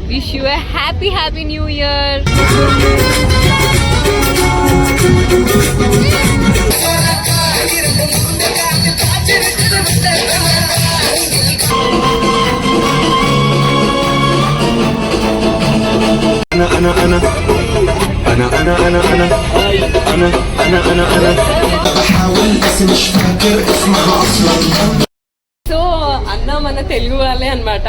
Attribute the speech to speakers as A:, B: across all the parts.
A: Wish you a happy new year. So అన్న మన తెలుగు వాళ్ళే అన్నమాట.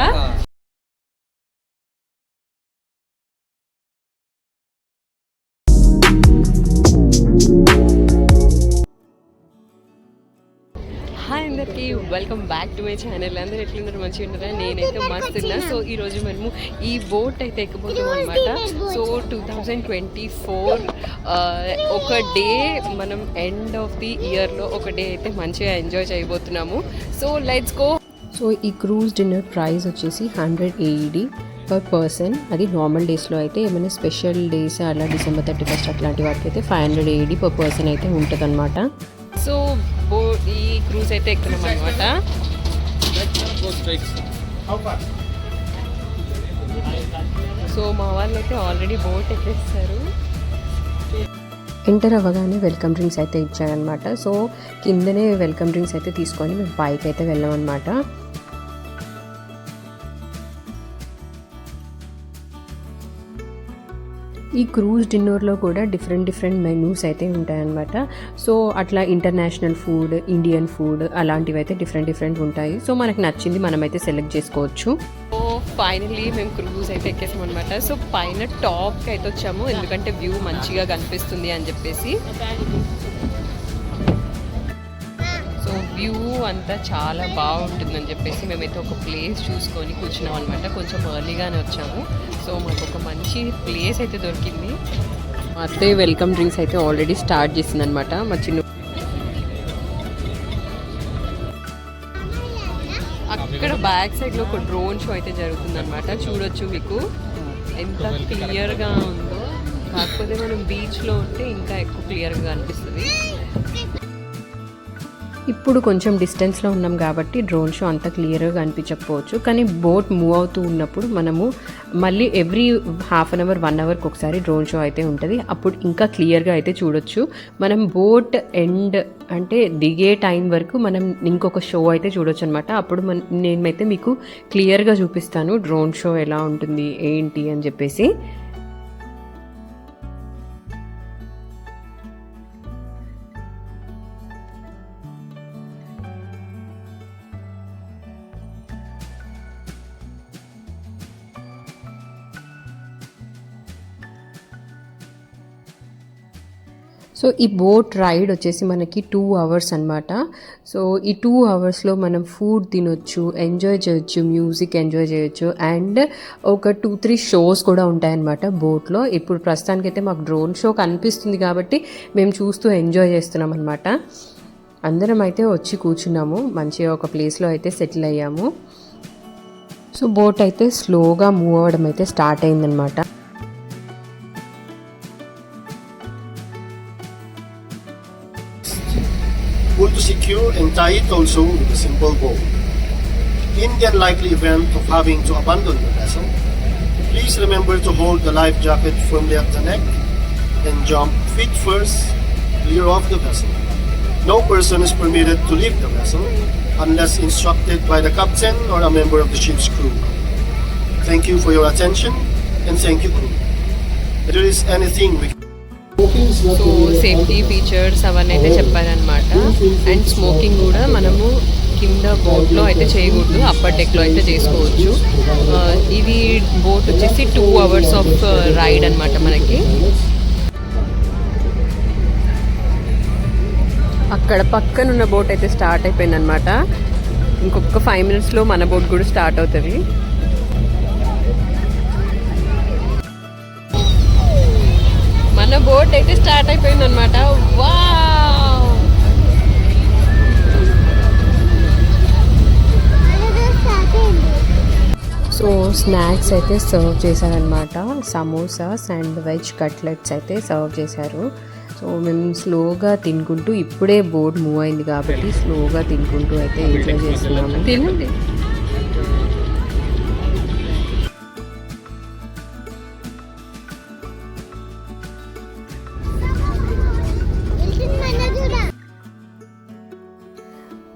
A: హాయ్ అందరికీ, welcome back to my channel. అందరూ ఎట్లున్నారు? మంచిగా ఉంటారా? నేనైతే మస్తు ఉన్నా. సో ఈరోజు మనము ఈ బోట్ అయితే ఎక్కబోతాం అనమాట. సో 2024 ఒక డే మనం ఎండ్ ఆఫ్ ది ఇయర్లో ఒక డే అయితే మంచిగా ఎంజాయ్ చేయబోతున్నాము. So let's go. సో ఈ క్రూజ్ డిన్నర్ ప్రైస్ వచ్చేసి 100 AED పర్ పర్సన్. అది నార్మల్ డేస్లో అయితే, ఏమైనా స్పెషల్ డేస్ అలా December 31 అట్లాంటి వాటికి అయితే 500 AED పర్ పర్సన్ అయితే ఉంటుంది అనమాట. సో ఈ క్రూజ్ అయితే ఎక్కుతున్నాం అనమాట. సో మా వాళ్ళు అయితే ఆల్రెడీ బోట్ ఎక్కేస్తారు. ఎంటర్ అవ్వగానే వెల్కమ్ డ్రింక్స్ అయితే ఇచ్చారనమాట. సో కిందనే వెల్కమ్ డ్రింక్స్ అయితే తీసుకొని మేము పైకి అయితే వెళ్ళామన్నమాట. ఈ క్రూజ్ డిన్నర్లో కూడా డిఫరెంట్ మెనూస్ అయితే ఉంటాయన్నమాట. సో అట్లా ఇంటర్నేషనల్ ఫుడ్, ఇండియన్ ఫుడ్ అలాంటివి అయితే డిఫరెంట్ ఉంటాయి. సో మనకు నచ్చింది మనమైతే సెలెక్ట్ చేసుకోవచ్చు. సో ఫైనల్లీ మేము క్రూజ్ అయితే ఎక్కేసాం అనమాట. సో పైన టాప్కి అయితే వచ్చాము, ఎందుకంటే వ్యూ మంచిగా కనిపిస్తుంది అని చెప్పేసి. సో వ్యూ అంతా చాలా బాగుంటుందని చెప్పేసి మేమైతే ఒక ప్లేస్ చూసుకొని కూర్చున్నాం అనమాట. కొంచెం ఎర్లీగానే వచ్చాము. సో మాకు ఒక మంచి ప్లేస్ అయితే దొరికింది. మా అత్తయ్య వెల్కమ్ డ్రింక్స్ అయితే ఆల్రెడీ స్టార్ట్ చేసింది అనమాట. మా చిన్న అక్కడ బ్యాక్ సైడ్లో ఒక డ్రోన్ షో అయితే జరుగుతుందన్నమాట. చూడొచ్చు, మీకు ఎంత క్లియర్గా ఉందో. కాకపోతే మనం బీచ్లో ఉంటే ఇంకా ఎక్కువ క్లియర్గా అనిపిస్తుంది. ఇప్పుడు కొంచెం డిస్టెన్స్లో ఉన్నాం కాబట్టి డ్రోన్ షో అంత క్లియర్గా కనిపించకపోవచ్చు. కానీ బోట్ మూవ్ అవుతూ ఉన్నప్పుడు మనము మళ్ళీ ఎవ్రీ హాఫ్ అన్ అవర్ 1 అవర్కి ఒకసారి డ్రోన్ షో అయితే ఉంటుంది. అప్పుడు ఇంకా క్లియర్గా అయితే చూడొచ్చు. మనం బోట్ ఎండ్ అంటే దిగే టైం వరకు మనం ఇంకొక షో అయితే చూడొచ్చు అనమాట. అప్పుడు నేనైతే మీకు క్లియర్గా చూపిస్తాను డ్రోన్ షో ఎలా ఉంటుంది ఏంటి అని చెప్పేసి. సో ఈ బోట్ రైడ్ వచ్చేసి మనకి 2 hours అనమాట. సో ఈ 2 hours మనం ఫుడ్ తినొచ్చు, ఎంజాయ్ చేయొచ్చు, మ్యూజిక్ ఎంజాయ్ చేయొచ్చు, అండ్ ఒక 2-3 షోస్ కూడా ఉంటాయన్నమాట బోట్లో. ఇప్పుడు ప్రస్తుతానికైతే మాకు డ్రోన్ షో కనిపిస్తుంది కాబట్టి మేము చూస్తూ ఎంజాయ్ చేస్తున్నాం అనమాట. అందరం అయితే వచ్చి కూర్చున్నాము, మంచిగా ఒక ప్లేస్లో అయితే సెటిల్ అయ్యాము. సో బోట్ అయితే స్లోగా మూవ్ అవ్వడం అయితే స్టార్ట్ అయిందనమాట.
B: Pull to secure and tie it also with a simple bow. In the unlikely event of having to abandon the vessel, please remember to hold the life jacket firmly at the neck and jump feet first, clear of the vessel. No person is permitted to leave the vessel unless instructed by the captain or a member of the ship's crew. Thank you for your attention and thank you, crew. If there is anything we
A: so safety features అవన్నీ అయితే చెప్పారనమాట. And smoking కూడా మనము కింద బోట్లో అయితే చేయకూడదు, upper డెక్లో అయితే చేసుకోవచ్చు. ఇది బోట్ వచ్చేసి 2 hours ఆఫ్ రైడ్ అనమాట మనకి. అక్కడ పక్కన ఉన్న బోట్ అయితే స్టార్ట్ అయిపోయిందనమాట. ఇంకొక 5 minutesలో మన బోట్ కూడా స్టార్ట్ అవుతుంది. మన బోట్ అయితే స్టార్ట్ అయిపోయింది అనమాట. వావ్! సో స్నాక్స్ అయితే సర్వ్ చేశారనమాట. సమోసాస్ అండ్ వెజ్ కట్లెట్స్ అయితే సర్వ్ చేశారు. సో మేము స్లోగా తినుకుంటూ, ఇప్పుడే బోట్ మూవ్ అయింది కాబట్టి స్లోగా తినుకుంటూ అయితే ఎంజాయ్ చేస్తున్నాము. తినండి.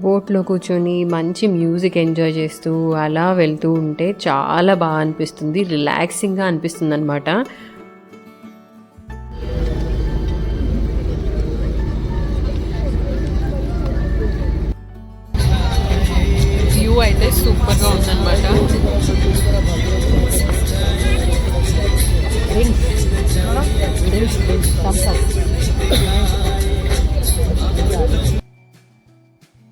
A: బోట్లో కూర్చొని మంచి మ్యూజిక్ ఎంజాయ్ చేస్తూ అలా వెళ్తూ ఉంటే చాలా బాగా అనిపిస్తుంది, రిలాక్సింగ్గా అనిపిస్తుంది అనమాట. వ్యూ అయితే సూపర్గా ఉందన్నమాట.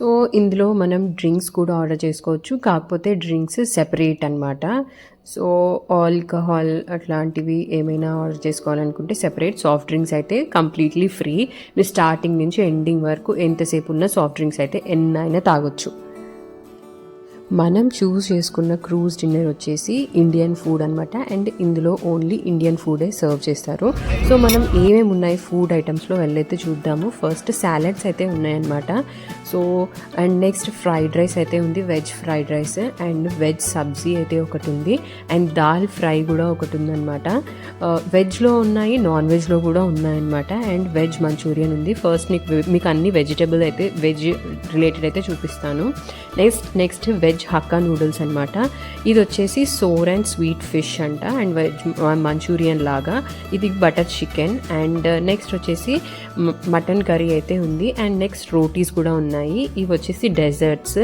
A: సో ఇందులో మనం డ్రింక్స్ కూడా ఆర్డర్ చేసుకోవచ్చు, కాకపోతే డ్రింక్స్ సెపరేట్ అనమాట. సో ఆల్కహాల్ అట్లాంటివి ఏమైనా ఆర్డర్ చేసుకోవాలనుకుంటే సెపరేట్, సాఫ్ట్ డ్రింక్స్ అయితే కంప్లీట్లీ ఫ్రీ. మీరు స్టార్టింగ్ నుంచి ఎండింగ్ వరకు ఎంతసేపు ఉన్న సాఫ్ట్ డ్రింక్స్ అయితే ఎన్నైనా తాగొచ్చు. మనం చూస్ చేసుకున్న క్రూజ్ డిన్నర్ వచ్చేసి ఇండియన్ ఫుడ్ అనమాట. అండ్ ఇందులో ఓన్లీ ఇండియన్ ఫుడే సర్వ్ చేస్తారు. సో మనం ఏమేమి ఉన్నాయి ఫుడ్ ఐటమ్స్లో వెళ్ళైతే చూద్దాము. ఫస్ట్ సాలడ్స్ అయితే ఉన్నాయన్నమాట. So and next fried rice అయితే ఉంది, veg fried rice and veg సబ్జీ అయితే ఒకటి ఉంది, అండ్ దాల్ ఫ్రై కూడా ఒకటి ఉందన్నమాట. వెజ్లో ఉన్నాయి, నాన్ వెజ్లో కూడా ఉన్నాయన్నమాట. అండ్ వెజ్ మంచూరియన్ ఉంది. ఫస్ట్ మీకు అన్ని వెజిటేబుల్ అయితే వెజ్ రిలేటెడ్ అయితే చూపిస్తాను. నెక్స్ట్ వెజ్ హక్కా నూడిల్స్ అనమాట. ఇది వచ్చేసి సోర్ అండ్ స్వీట్ ఫిష్ అంట, అండ్ వెజ్ మంచూరియన్ లాగా. ఇది బటర్ చికెన్. అండ్ నెక్స్ట్ వచ్చేసి మటన్ కర్రీ అయితే ఉంది. అండ్ నెక్స్ట్ రోటీస్ కూడా ఉన్నాయి. ఇవి వచ్చేసి desserts,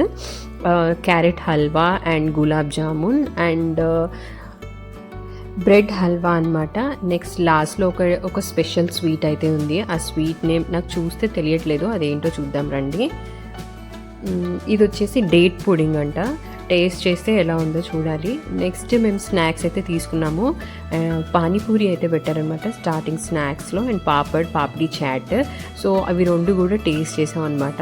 A: carrot halwa and gulab jamun and bread halwa అనమాట. నెక్స్ట్ లాస్ట్లో ఒక స్పెషల్ స్వీట్ అయితే ఉంది. ఆ స్వీట్ నేమ్ నాకు చూస్తే తెలియట్లేదు, అదేంటో చూద్దాం రండి. ఇది వచ్చేసి డేట్ పుడింగ్ అంట. టేస్ట్ చేస్తే ఎలా ఉందో చూడాలి. నెక్స్ట్ మేము స్నాక్స్ అయితే తీసుకున్నాము. పానీపూరి అయితే పెట్టారనమాట స్టార్టింగ్ స్నాక్స్లో, అండ్ పాపడి చాట్. సో అవి రెండు కూడా టేస్ట్ చేసాం అనమాట.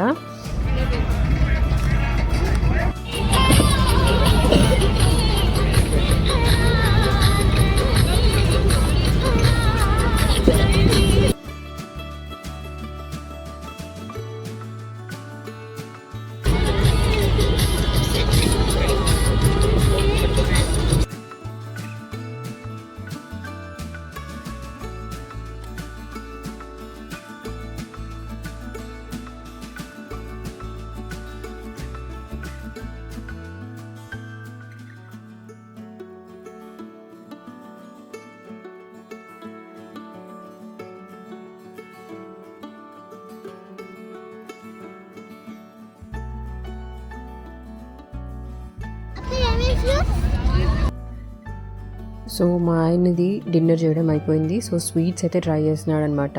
A: సో మా ఆయనది డిన్నర్ చేయడం అయిపోయింది. సో స్వీట్స్ అయితే ట్రై చేస్తున్నాడు అనమాట.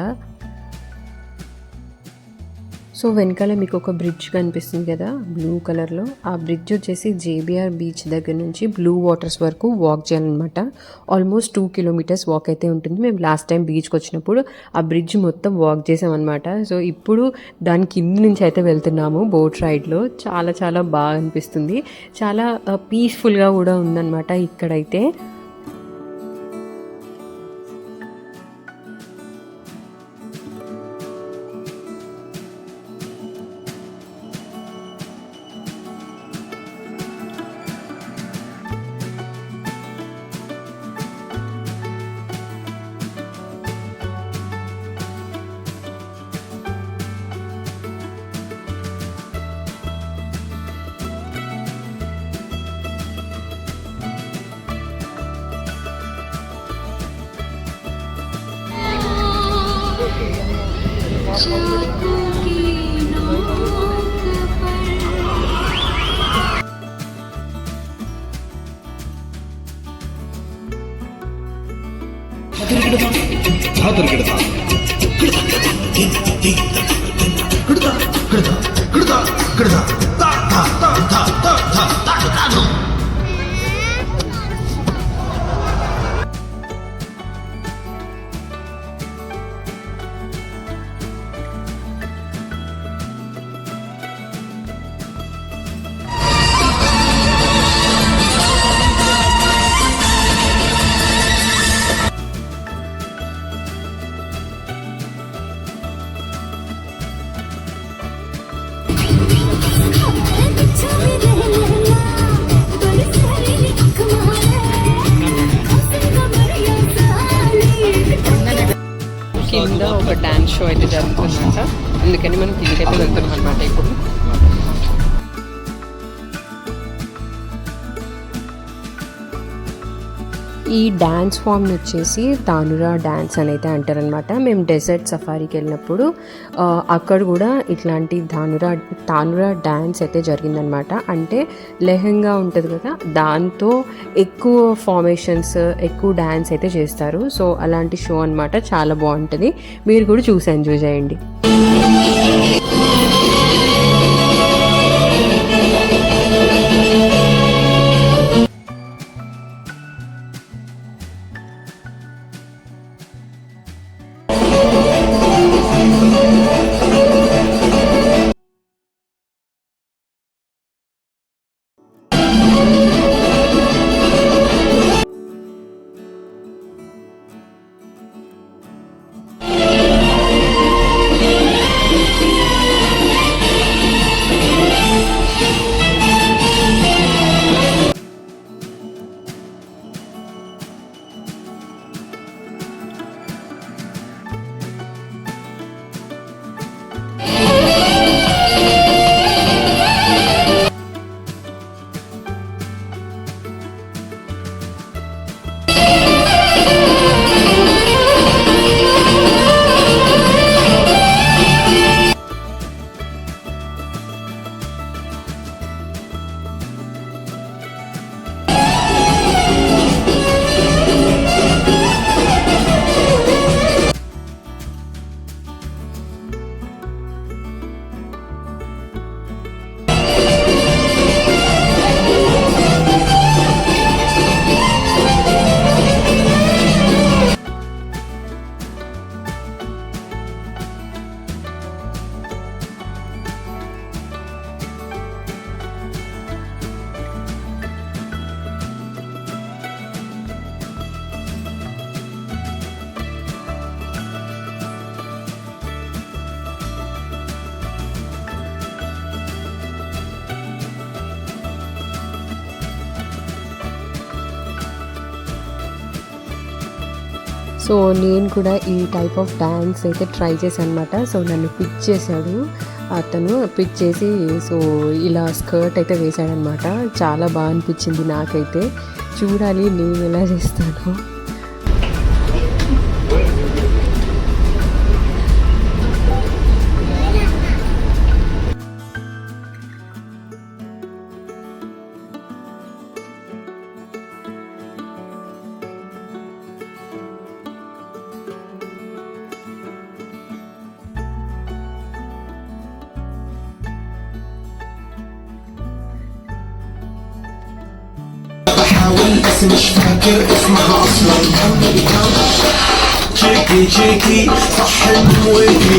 A: సో వెనకాల మీకు ఒక బ్రిడ్జ్ కనిపిస్తుంది కదా బ్లూ కలర్లో, ఆ బ్రిడ్జ్ వచ్చేసి జేబీఆర్ బీచ్ దగ్గర నుంచి బ్లూ వాటర్స్ వరకు వాక్ చేయాలన్నమాట. ఆల్మోస్ట్ 2 కిలోమీటర్స్ వాక్ అయితే ఉంటుంది. మేము లాస్ట్ టైం బీచ్కి వచ్చినప్పుడు ఆ బ్రిడ్జ్ మొత్తం వాక్ చేసామన్నమాట. సో ఇప్పుడు దాని కింద నుంచి అయితే వెళ్తున్నాము బోట్ రైడ్లో. చాలా చాలా బాగా అనిపిస్తుంది, చాలా పీస్ఫుల్గా కూడా ఉందన్నమాట ఇక్కడైతే. కింద ఒక డాన్స్ షో అయితే జరుగుతుందంట, అందుకని మనం కిందకైతే వెళ్తున్నాం అనమాట ఇప్పుడు. ఈ డ్యాన్స్ ఫామ్ని వచ్చేసి తానురా డ్యాన్స్ అని అయితే అంటారనమాట. మేము డెజర్ట్ సఫారీకి వెళ్ళినప్పుడు అక్కడ కూడా ఇట్లాంటి తానురా డ్యాన్స్ అయితే జరిగిందనమాట. అంటే లెహంగా ఉంటుంది కదా, దాంతో ఎక్కువ ఫార్మేషన్స్, ఎక్కువ డ్యాన్స్ అయితే చేస్తారు. సో అలాంటి షో అనమాట, చాలా బాగుంటుంది. మీరు కూడా చూసి ఎంజాయ్ చేయండి. సో నేను కూడా ఈ టైప్ ఆఫ్ డ్యాన్స్ అయితే ట్రై చేశాను అనమాట. సో నన్ను పిక్ చేశాడు అతను, పిక్ చేసి సో ఇలా స్కర్ట్ అయితే వేశాడనమాట. చాలా బాగా అనిపించింది నాకైతే. చూడాలి నేను ఎలా చేస్తాను.
C: بس مش فاكر اسمها اصلا. جيكي جيكي صح ويكي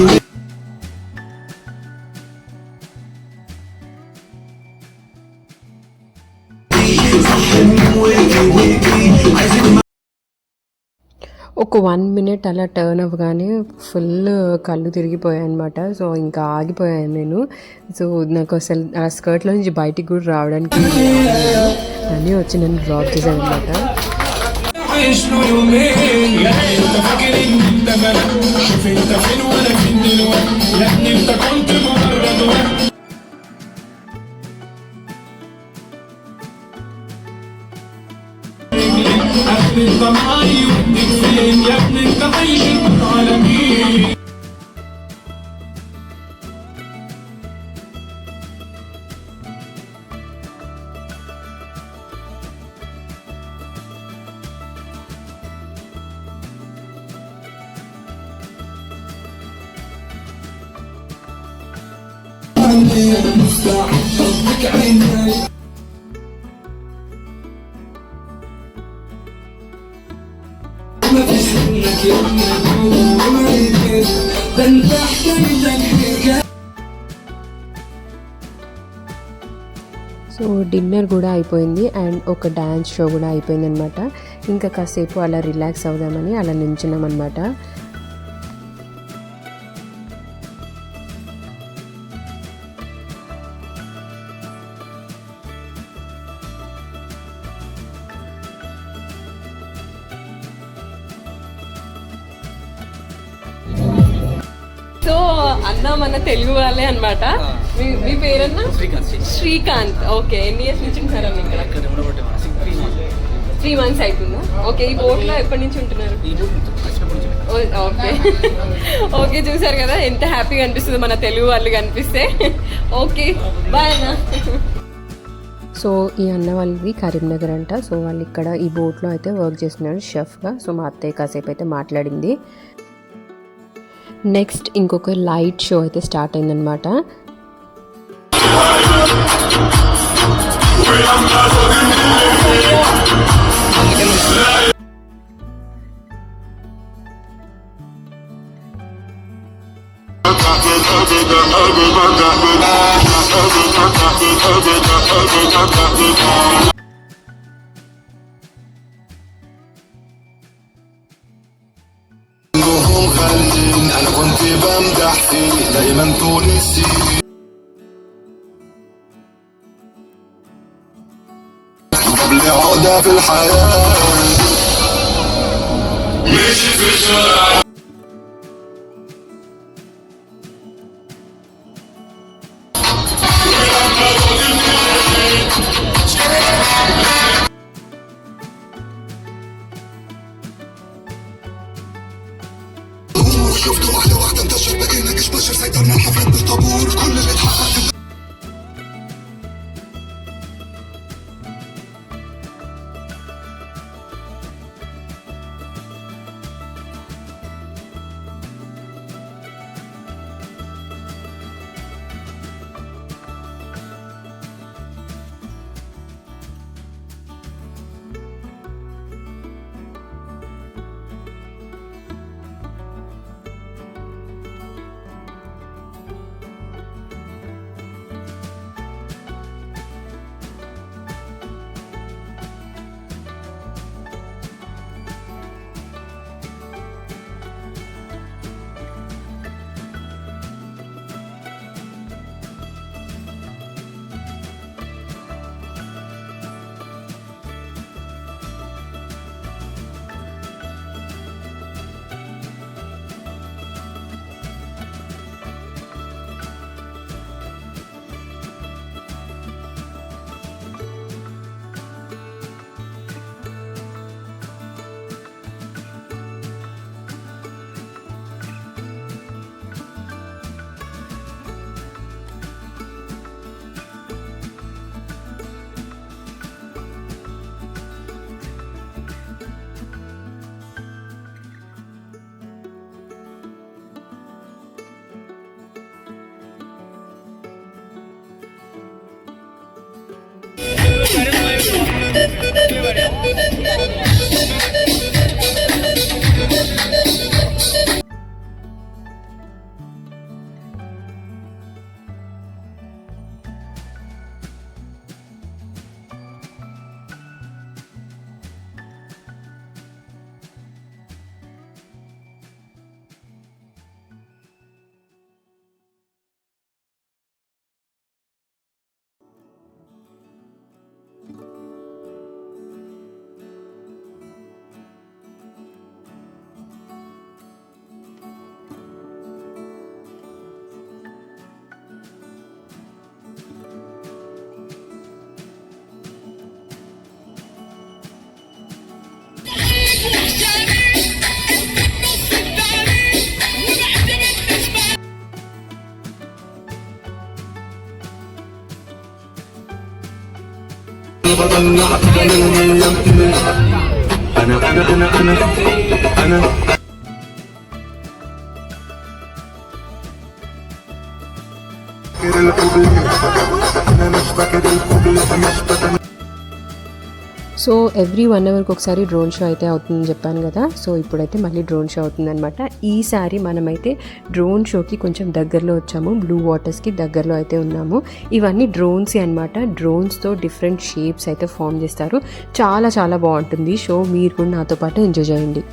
A: ఒక 1 minute అలా టర్న్ అవ్వగానే ఫుల్ కళ్ళు తిరిగిపోయాయి అనమాట. సో ఇంకా ఆగిపోయాను నేను. సో నాకు అసలు ఆ స్కర్ట్లో నుంచి బయటికి కూడా రావడానికి అన్నీ వచ్చి నన్ను డ్రాప్ చేశాను అనమాట. సో డిన్నర్ కూడా అయిపోయింది అండ్ ఒక డ్యాన్స్ షో కూడా అయిపోయింది అనమాట. ఇంకా కాసేపు అలా రిలాక్స్ అవుదామని అలా నించున్నాం అనమాట. సో అన్న మన తెలుగు వాళ్ళే అనమాట. మీ పేరన్నా? శ్రీకాంత్. ఓకే, ఎన్ని ఇయర్స్ నుంచి ఉంటారా ఇక్కడ?
D: 3
A: 3 months అవుతుందా? ఓకే. ఈ బోట్లో ఎప్పటి నుంచి ఉంటున్నారు? ఓకే. ఓకే, చూసారు కదా ఎంత హ్యాపీగా అనిపిస్తుంది మన తెలుగు వాళ్ళు కనిపిస్తే. ఓకే, బాయ్ అన్న. సో ఈ అన్న వాళ్ళది కరీంనగర్ అంట. సో వాళ్ళు ఇక్కడ ఈ బోట్లో అయితే వర్క్ చేస్తున్నారు షెఫ్గా. సో మా అత్తయ్య కాసేపు అయితే మాట్లాడింది. నెక్స్ట్ ఇంకొక లైట్ షో అయితే స్టార్ట్ అయిందనమాట.
C: انا كنت بمدح فيه دايما طول السنين جاب لي عقدة في الحياة ماشي في الشارع شفت واحدة واحدة انتشر بقينا جيش بشر سيطرنا الحفلات بالطابور كل اللي اتحقق انا
A: సో ఎవ్రీ 1 అవర్కి ఒకసారి డ్రోన్ షో అయితే అవుతుందని చెప్పాను కదా. సో ఇప్పుడైతే మళ్ళీ డ్రోన్ షో అవుతుందన్నమాట. ఈసారి మనమైతే డ్రోన్ షోకి కొంచెం దగ్గరలో వచ్చాము. బ్లూ వాటర్స్కి దగ్గరలో అయితే ఉన్నాము. ఇవన్నీ డ్రోన్స్ అన్నమాట. డ్రోన్స్తో డిఫరెంట్ షేప్స్ అయితే ఫామ్ చేస్తారు. చాలా చాలా బాగుంటుంది షో. మీరు కూడా నాతో పాటు ఎంజాయ్ చేయండి.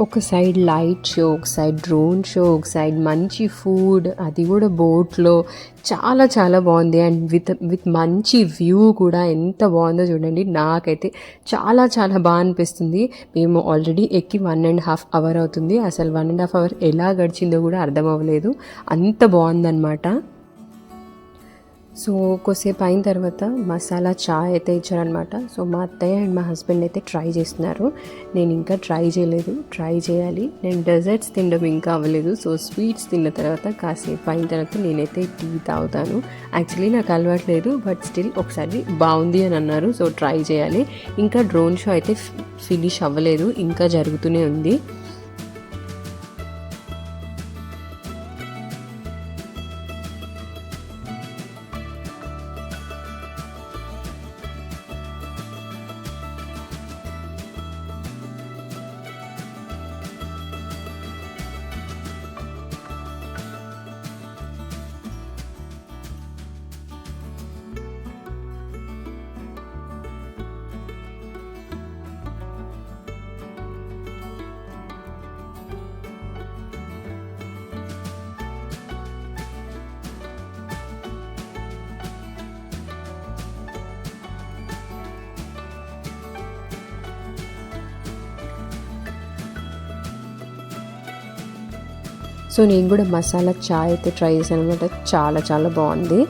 A: ఒక సైడ్ లైట్ షో, ఒక సైడ్ డ్రోన్ షో, ఒక సైడ్ మంచి ఫుడ్, అది కూడా బోట్లో. చాలా చాలా బాగుంది. అండ్ విత్ మంచి వ్యూ కూడా ఎంత బాగుందో చూడండి. నాకైతే చాలా చాలా బాగా అనిపిస్తుంది. మేము ఆల్రెడీ ఎక్కి 1.5 అవర్ అవుతుంది. అసలు 1.5 అవర్ ఎలా గడిచిందో కూడా అర్థం అవ్వలేదు, అంత బాగుందన్నమాట. సో కొద్దిసేపు అయిన తర్వాత మసాలా చాయ్ అయితే ఇచ్చారనమాట. సో మా అత్తయ్య అండ్ మా హస్బెండ్ అయితే ట్రై చేస్తున్నారు. నేను ఇంకా ట్రై చేయలేదు, ట్రై చేయాలి. నేను డెజర్ట్స్ తినడం ఇంకా అవ్వలేదు. సో స్వీట్స్ తిన్న తర్వాత కాసేపు అయిన తర్వాత నేనైతే టీ తాగుతాను. యాక్చువల్లీ నాకు అలవాటు లేదు, బట్ స్టిల్ ఒకసారి బాగుంది అని అన్నారు, సో ట్రై చేయాలి. ఇంకా డ్రోన్ షో అయితే ఫినిష్ అవ్వలేదు, ఇంకా జరుగుతూనే ఉంది. సో నేను కూడా మసాలా చాయ్ అయితే ట్రై చేశాను అనమాట. చాలా చాలా బాగుంది.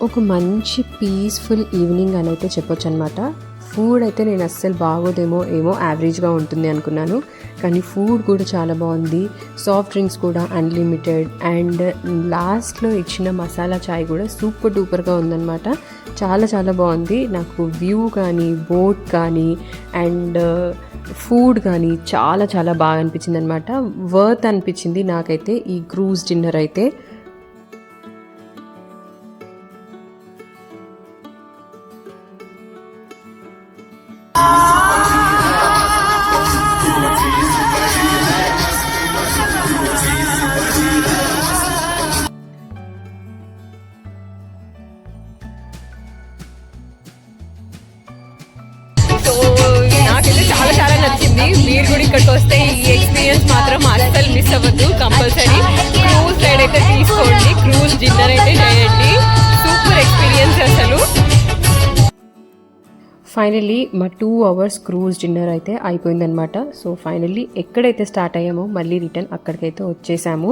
A: ఒక మంచి పీస్ఫుల్ ఈవినింగ్ అని అయితే చెప్పొచ్చు అనమాట. ఫుడ్ అయితే నేను అస్సలు బాగోదేమో, యావరేజ్గా ఉంటుంది అనుకున్నాను, కానీ ఫుడ్ కూడా చాలా బాగుంది. సాఫ్ట్ డ్రింక్స్ కూడా అన్లిమిటెడ్. అండ్ లాస్ట్లో ఇచ్చిన మసాలా చాయ్ కూడా సూపర్ డూపర్గా ఉందన్నమాట. చాలా చాలా బాగుంది. నాకు వ్యూ కానీ, బోట్ కానీ, అండ్ ఫుడ్ కానీ చాలా చాలా బాగా అనిపించింది అనమాట. వర్త్ అనిపించింది నాకైతే ఈ క్రూజ్ డిన్నర్ అయితే. నాకైతే చాలా చాలా నచ్చింది. మీరు కూడా ఇక్కడికి వస్తే ఈ ఎక్స్పీరియన్స్ మాత్రం అస్సలు మిస్ అవ్వద్దు. కంపల్సరీ క్రూజ్ రైడ్ అయితే తీసుకోండి, క్రూజ్ డిన్నర్ అయితే చేయండి. సూపర్ ఎక్స్పీరియన్స్ అసలు. ఫైనల్లీ మా 2 అవర్స్ క్రూజ్ డిన్నర్ అయితే అయిపోయిందనమాట. సో ఫైనల్లీ ఎక్కడైతే స్టార్ట్ అయ్యామో మళ్ళీ రిటర్న్ అక్కడికైతే వచ్చేసాము.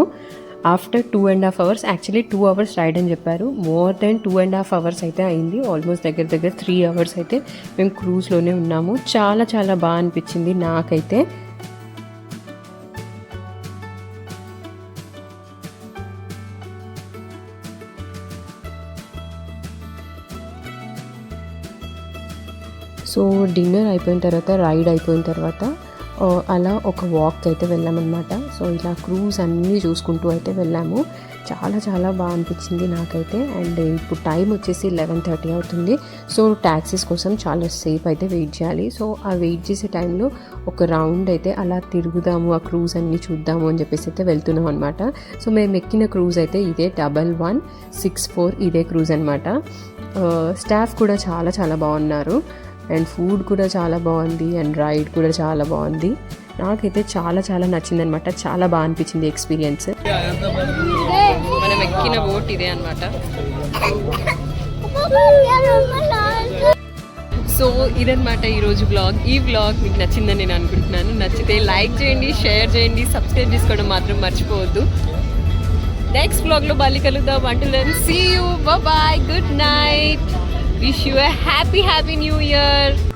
A: After 2.5 hours, actually 2 hours ride అని చెప్పారు, మోర్ దెన్ 2.5 అవర్స్ అయితే అయింది. ఆల్మోస్ట్ దగ్గర 3 అవర్స్ అయితే మేము క్రూజ్లోనే ఉన్నాము. చాలా చాలా బాగా అనిపించింది నాకైతే. సో డిన్నర్ అయిపోయిన తర్వాత, రైడ్ అయిపోయిన తర్వాత అలా ఒక వాక్ అయితే వెళ్ళామన్నమాట. సో ఇలా క్రూజ్ అన్నీ చూసుకుంటూ అయితే వెళ్ళాము. చాలా చాలా బాగా అనిపించింది నాకైతే. అండ్ ఇప్పుడు టైం వచ్చేసి 11:30 అవుతుంది. సో ట్యాక్సీస్ కోసం చాలా సేపు అయితే వెయిట్ చేయాలి. సో ఆ వెయిట్ చేసే టైంలో ఒక రౌండ్ అయితే అలా తిరుగుదాము, ఆ క్రూజ్ అన్నీ చూద్దాము అని చెప్పేసి అయితే వెళ్తున్నాం అనమాట. సో మేము ఎక్కిన క్రూజ్ అయితే ఇదే 1164 ఇదే క్రూజ్ అనమాట. స్టాఫ్ కూడా చాలా చాలా బాగున్నారు. అండ్ ఫుడ్ కూడా చాలా బాగుంది. అండ్ రైడ్ కూడా చాలా బాగుంది. నాకైతే చాలా చాలా నచ్చింది అనమాట. చాలా బాగా అనిపించింది ఎక్స్పీరియన్స్. మనం ఎక్కిన బోట్ ఇదే అనమాట. సో ఇదనమాట ఈరోజు వ్లాగ్. ఈ వ్లాగ్ మీకు నచ్చిందని నేను అనుకుంటున్నాను. నచ్చితే లైక్ చేయండి, షేర్ చేయండి, సబ్స్క్రైబ్ చేసుకోవడం మాత్రం మర్చిపోవద్దు. నెక్స్ట్ వ్లాగ్లో మళ్ళీ కలుద్దాం. Until then, see you. Bye bye. Good night. Wish you a happy new year.